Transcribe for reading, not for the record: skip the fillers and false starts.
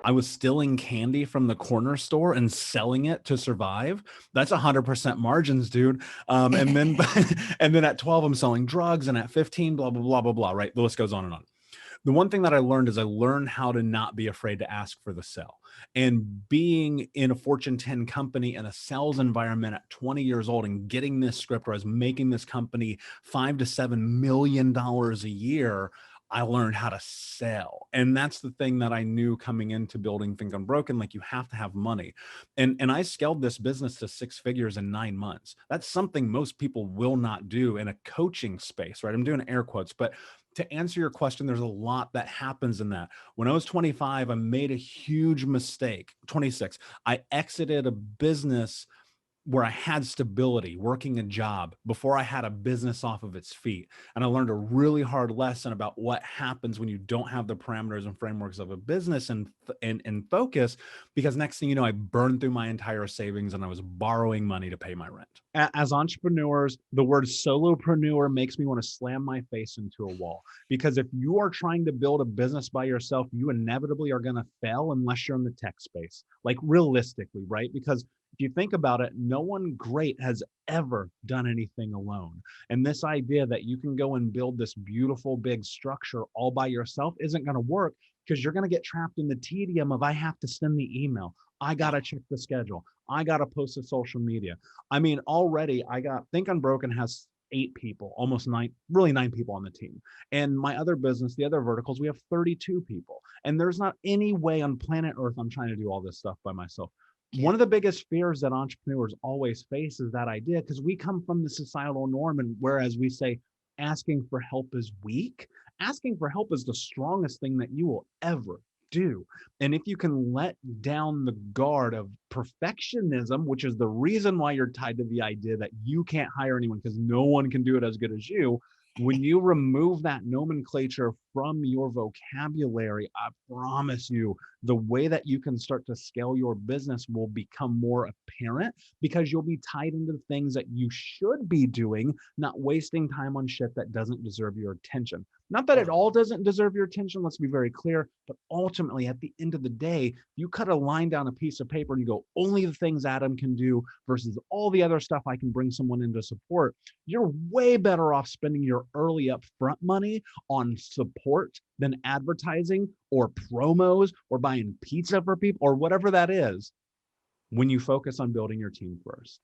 I was stealing candy from the corner store and selling it to survive. That's 100% margins, dude. And then, and then at 12, I'm selling drugs, and at 15, blah, blah, blah, blah, blah, right? The list goes on and on. The one thing that I learned is I learned how to not be afraid to ask for the sell. And being in a Fortune 10 company in a sales environment at 20 years old and getting this script where I was making this company $5 to $7 million a year, I learned how to sell. And that's the thing that I knew coming into building Think Unbroken. Like, you have to have money. And I scaled this business to 6 figures in 9 months. That's something most people will not do in a coaching space, right? I'm doing air quotes, but to answer your question, there's a lot that happens in that. When I was 25, I made a huge mistake. 26, I exited a business where I had stability, working a job before I had a business off of its feet. And I learned a really hard lesson about what happens when you don't have the parameters and frameworks of a business and focus, because next thing you know, I burned through my entire savings and I was borrowing money to pay my rent. As entrepreneurs, the word solopreneur makes me want to slam my face into a wall, because if you are trying to build a business by yourself, you inevitably are going to fail unless you're in the tech space, like realistically, right? Because if you think about it, no one great has ever done anything alone. And this idea that you can go and build this beautiful big structure all by yourself isn't going to work, because you're going to get trapped in the tedium of, I have to send the email, I got to check the schedule, I got to post to social media. I mean, already Think Unbroken has 8 people, almost 9, really 9 people on the team. And my other business, the other verticals, we have 32 people. And there's not any way on planet Earth I'm trying to do all this stuff by myself. One of the biggest fears that entrepreneurs always face is that idea, because we come from the societal norm, and whereas we say asking for help is weak, asking for help is the strongest thing that you will ever do. And if you can let down the guard of perfectionism, which is the reason why you're tied to the idea that you can't hire anyone because no one can do it as good as you, when you remove that nomenclature from your vocabulary, I promise you, the way that you can start to scale your business will become more apparent, because you'll be tied into things that you should be doing, not wasting time on shit that doesn't deserve your attention. Not that it all doesn't deserve your attention, let's be very clear, but ultimately at the end of the day, you cut a line down a piece of paper and you go, only the things Adam can do versus all the other stuff I can bring someone in to support. You're way better off spending your early upfront money on support than advertising or promos or buying pizza for people or whatever that is, when you focus on building your team first.